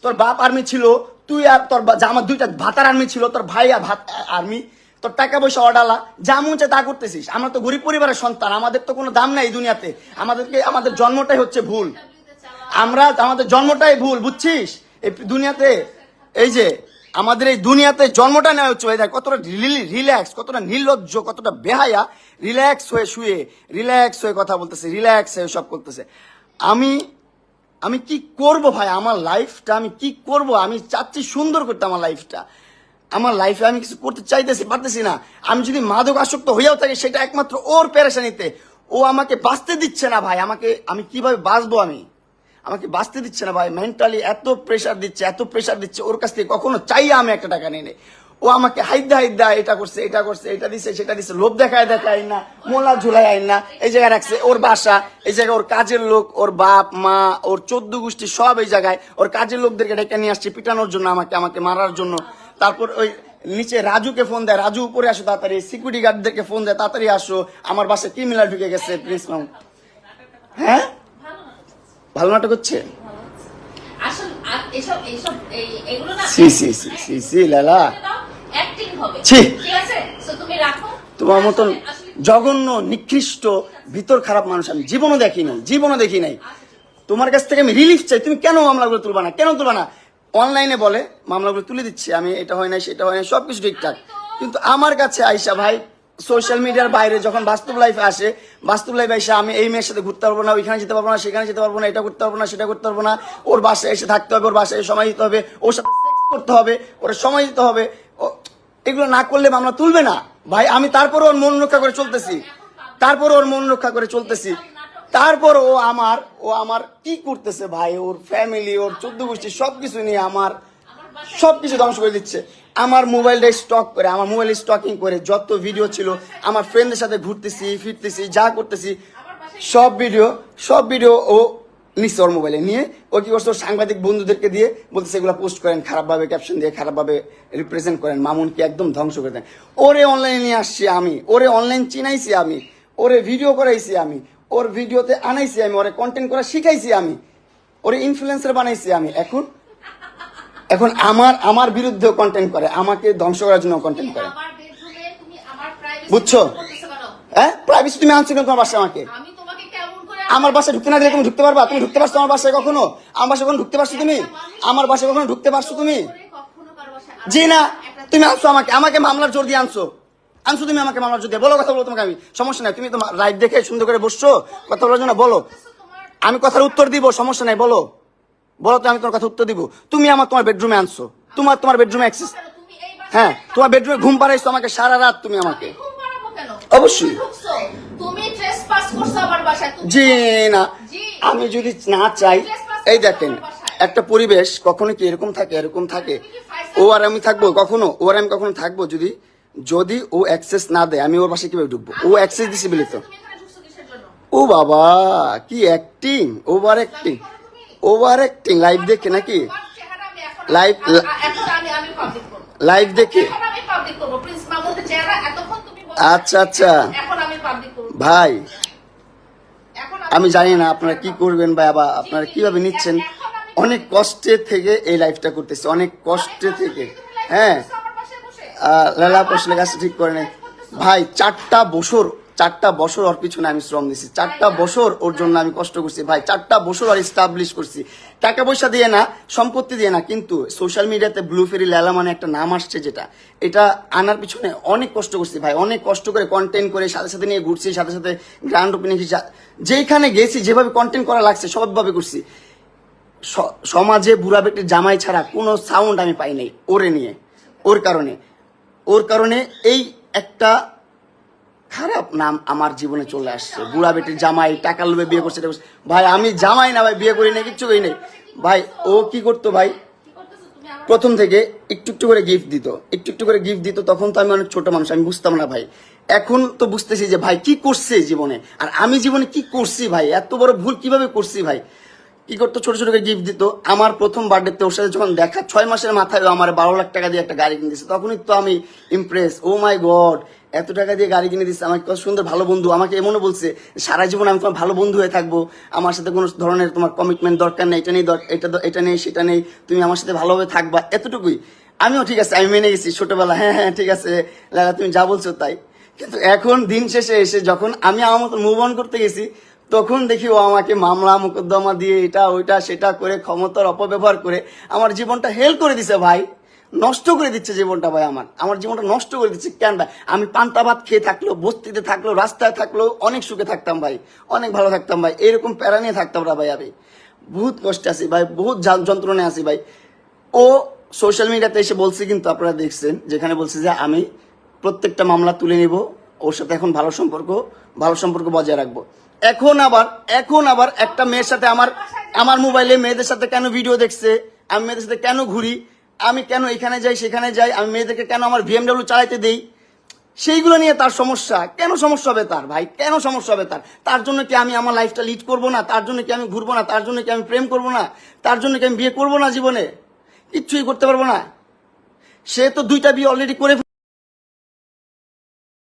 তোর বাপ আর্মি ছিল, তুই আর তোর আমার দুইটা ভাতার আর্মি ছিল, তোর ভাই আর আর্মি, তোর টাকা পয়সা অডালা, যা মন চায় তা করতেছিস। আমরা তো গরিব পরিবারের সন্তান, আমাদের তো কোনো দাম নাই এই দুনিয়াতে। আমাদের জন্মটাই হচ্ছে ভুল, আমাদের জন্মটাই ভুল, বুঝছিস? এই দুনিয়াতে, এই যে আমাদের এই দুনিয়াতে জন্মটা নেওয়া হচ্ছে, কতটা রিল্যাক্স, কতটা নির্লজ্জ, কতটা বেহায়া, রিল্যাক্স হয়ে শুয়ে, রিল্যাক্স হয়ে কথা বলতেছে, রিল্যাক্স হয়ে সব করতেছে। আমি কি করব ভাই আমার লাইফটা, আমি কি করব? আমি চাচ্ছি সুন্দর করতে আমার লাইফটা। আমার লাইফে আমি কিছু করতে চাইতেছি, পারতেছি না। আমি যদি মাদক আসক্ত হইয়াও থাকি, সেটা একমাত্র ওর পেরেশানিতে। ও আমাকে বাঁচতে দিচ্ছে না ভাই। আমি কিভাবে বাঁচবো? আমাকে বাঁচতে দিচ্ছে না ভাই। মেন্টালি এত প্রেশার দিচ্ছে। ওর কাছ থেকে কখনো চাইয়া আমি একটা টাকা নিয়ে নেই। ও আমাকে হাইদা এটা করছে, এটা দিছে, সেটা দিছে, লোভ দেখায় না, মোলা ঝুলাই আইন না, এই জায়গায় রাখছে। ওর বাসা এই জায়গায়, ওর কাজের লোক, ওর বাপ মা, ওর 14 গোষ্ঠী সব এই জায়গায়। ওর কাজের লোকদেরকে ডেকে নিয়ে আসছে পিটানোর জন্য, আমাকে মারার জন্য। তারপর ওই নিচে রাজুকে ফোন দেয়, রাজু উপরে আসো তাড়াতাড়ি। সিকিউরিটি গার্ডদেরকে ফোন দেয়, তাড়াতাড়ি আসো, আমার বাসায় ক্রিমিনাল ঢুকে গেছে। প্রিন্স মামু, হ্যাঁ ভালো নাটক হচ্ছে। তোমার মতন জঘন্য নিকৃষ্ট ভিতর খারাপ মানুষ আমি জীবনও দেখি নাই। তোমার কাছ থেকে আমি রিলিফ চাই। তুমি কেন মামলাগুলো তুলবা না? অনলাইনে বলে মামলাগুলো তুলে দিচ্ছি আমি, এটা হয় না সেটা হয় না, সবকিছু ঠিকঠাক। কিন্তু আমার কাছে আইসা ভাই, সোশ্যাল মিডিয়ার বাইরে যখন বাস্তব লাইফে আসে, আমি এই মেয়ের সাথে ঘুরতে পারবো না, ওইখানে যেতে পারবো না, সেখানে যেতে পারবো না, এটা করতে পারবো না, সেটা করতে পারবো না, ওর বাসায় এসে থাকতে হবে, ওর বাসায় সময় দিতে হবে, ওর সাথে সেক্স করতে হবে, ওর সময় দিতে হবে। এগুলো না করলে মামলা তুলবে না ভাই। আমি তারপর ওর মন রক্ষা করে চলতেছি, তারপর ও আমার কি করতেছে ভাই, ওর ফ্যামিলি, ওর 14 গোষ্ঠী সবকিছু নিয়ে আমার সবকিছু ধ্বংস করে দিচ্ছে। আমার মোবাইলটা স্টকিং করে যত ভিডিও ছিল, আমার ফ্রেন্ডদের সাথে ঘুরতেছি ফিরতেছি, যা করতেছি, সব ভিডিও ও নিচ্ছে ওর মোবাইলে নিয়ে। ও কি করছে, ওর সাংবাদিক বন্ধুদেরকে দিয়ে বলতেছে এগুলো পোস্ট করেন, খারাপভাবে ক্যাপশন দিয়ে খারাপভাবে রিপ্রেজেন্ট করেন, মামুনকে একদম ধ্বংস করে দেন। ওরে অনলাইনে নিয়ে আসছি আমি, ওরে অনলাইন চিনাইছি আমি, ওরে ভিডিও করাইছি আমি, ওর ভিডিওতে আনাইছি আমি, ওরে কন্টেন্ট করা শিখাইছি আমি, ওরে ইনফ্লুয়েন্সার বানাইছি আমি। এখন আমার বিরুদ্ধে কন্টেন্ট করে, আমাকে ধ্বংস করার জন্য কন্টেন্ট করে, বুঝছো? হ্যাঁ, প্রাইভেসি তুমি আনছো কেন তোমার বাসায়? আমার বাসায় ঢুকতে না দিলে তুমি ঢুকতে পারবা? তুমি ঢুকতে পারছো আমার বাসায় কখনো? আমার বাসায় কখনো ঢুকতে পারছো তুমি? আমার বাসায় কখনো ঢুকতে পারছো তুমি? জি না, তুমি আনছো আমাকে মামলার জোর দিয়ে আনছো তুমি আমাকে মামলার জোর দিয়ে। বলো, কথা বলো, তোমাকে আমি সমস্যা নাই, তুমি তো রাইট দেখে সুন্দর করে বসছো কথা বলার জন্য, বলো, আমি কথার উত্তর দিব, সমস্যা নাই, বলো তো, আমি তোমার কথা উত্তর দিব। তুমি তোমার বেডরুমে আনছো, তোমার বেডরুমে অ্যাক্সেস, হ্যাঁ, তোমার বেডরুমে ঘুম পাড়াইছো আমাকে সারা রাত, তুমি আমাকে অবশ্যই। জি না, আমি যদি না চাই, এই দেখেন একটা পরিবেশ কখনো কি এরকম থাকে, ও আর আমি থাকবো কখনো, থাকবো যদি ও অ্যাক্সেস না দেয়, আমি ওর বাসায় কিভাবে ঢুকবো? ও অ্যাক্সেস দিছে বলে তো। ও বাবা, কি অ্যাক্টিং, ওভার অ্যাক্টিং, লাইভ দেখে নাকি? লাইভ দেখে? আচ্ছা ভাই, আমি জানি না আপনারা কি করবেন ভাই, আবার আপনারা কিভাবে নিচ্ছেন। অনেক কষ্টে থেকে এই লাইফটা করতেছি, অনেক কষ্টে থেকে। হ্যাঁ, লালা পোষলে গাছ ঠিক করে নেই ভাই। 4টা বছর ওর পিছনে আমি শ্রম দিছি, 4টা বছর ওর জন্য আমি কষ্ট করছি ভাই, 4টা বছর আর এস্টাবলিশ করছি, টাকা পয়সা দিয়ে না, সম্পত্তি দিয়ে না, কিন্তু সোশ্যাল মিডিয়াতে ব্লু ফেরি লেলা মানে একটা নাম আসছে, এটা আনার পিছনে অনেক কষ্ট করছি ভাই, অনেক কষ্ট করে কন্টেন্ট করে সাথে নিয়ে ঘুরছি, সাথে গ্র্যান্ড ওপেনিং, যেখানে গেছি যেভাবে কন্টেন্ট করা লাগছে সবভাবে করছি। সমাজে বুড়া বেটির জামাই ছাড়া কোনো সাউন্ড আমি পাই নাই ওরে নিয়ে। ওর কারণে এই একটা খারাপ নাম আমার জীবনে চলে আসছে। বুড়া বেটির জামাই, টাকার লোভে বিয়ে করছে ভাই। আমি জামাই না ভাই, বিয়ে করি না, কিচ্ছু করি নাই ভাই। ও কি করতো ভাই, প্রথম থেকে একটু করে গিফট দিত, তখন তো আমি অনেক ছোট মানুষ, আমি বুঝতাম না ভাই। এখন তো বুঝতেছি যে ভাই কি করছে জীবনে, আর আমি জীবনে কি করছি ভাই, এত বড় ভুল কিভাবে করছি ভাই। কি করতো, ছোট ছোট করে গিফট দিত। আমার প্রথম বার্থডেতে ওর সাথে যখন দেখা, 6 মাসের মাথায় ও আমার 12 লাখ টাকা দিয়ে একটা গাড়ি কিনে দিচ্ছে। তখনই তো আমি ইমপ্রেস, ও মাই গড, এত টাকা দিয়ে গাড়ি কিনে দিচ্ছে আমাকে, কত সুন্দর ভালো বন্ধু। আমাকে এমনও বলছে সারা জীবন আমি তোমার ভালো বন্ধু হয়ে থাকবো, আমার সাথে কোনো ধরনের তোমার কমিটমেন্ট দরকার নেই, এটা নেই এটা নেই সেটা নেই, তুমি আমার সাথে ভালোভাবে থাকবা, এতটুকুই। আমিও ঠিক আছে, আমি মেনে গেছি ছোটবেলা, হ্যাঁ হ্যাঁ ঠিক আছে লালা তুমি যা বলছো তাই। কিন্তু এখন দিন শেষে এসে যখন আমি আমার মতো মুভ অন করতে গেছি, তখন দেখি ও আমাকে মামলা মোকদ্দমা দিয়ে এটা ওইটা সেটা করে, ক্ষমতার অপব্যবহার করে আমার জীবনটা হেল করে দিছে ভাই, নষ্ট করে দিচ্ছে জীবনটা ভাই। আমার জীবনটা নষ্ট করে দিচ্ছে কেন ভাই? আমি পান্তা ভাত খেয়ে থাকলেও, বস্তিতে থাকলেও, রাস্তায় থাকলেও অনেক সুখে থাকতাম ভাই, অনেক ভালো থাকতাম ভাই। এরকম প্যারা নিয়ে থাকতাম না ভাই, আমি বহুত কষ্টে আছি ভাই, বহুত যন্ত্রণায় আছি ভাই। ও সোশ্যাল মিডিয়াতে এসে বলছে, কিন্তু আপনারা দেখছেন, যেখানে বলছে যে আমি প্রত্যেকটা মামলা তুলে নিব, ওর সাথে এখন ভালো সম্পর্ক বজায় রাখবো। এখন আবার একটা মেয়ের সাথে আমার মোবাইলে মেয়েদের সাথে কেন ভিডিও দেখছে, আমি মেয়েদের সাথে কেন ঘুরি, আমি কেন এখানে যাই সেখানে যাই, আমি মেয়েদেরকে কেন আমার BMW চালাইতে দেই, সেইগুলো নিয়ে তার সমস্যা। কেন সমস্যা হবে তার ভাই, কেন সমস্যা হবে তার? তার জন্য কি আমি আমার লাইফটা লিড করবো না? তার জন্য কি আমি ঘুরবো না? তার জন্য কি আমি প্রেম করবো না? তার জন্য কি আমি বিয়ে করবো না? জীবনে কিচ্ছুই করতে পারবো না? সে তো 2টা বিয়ে অলরেডি করে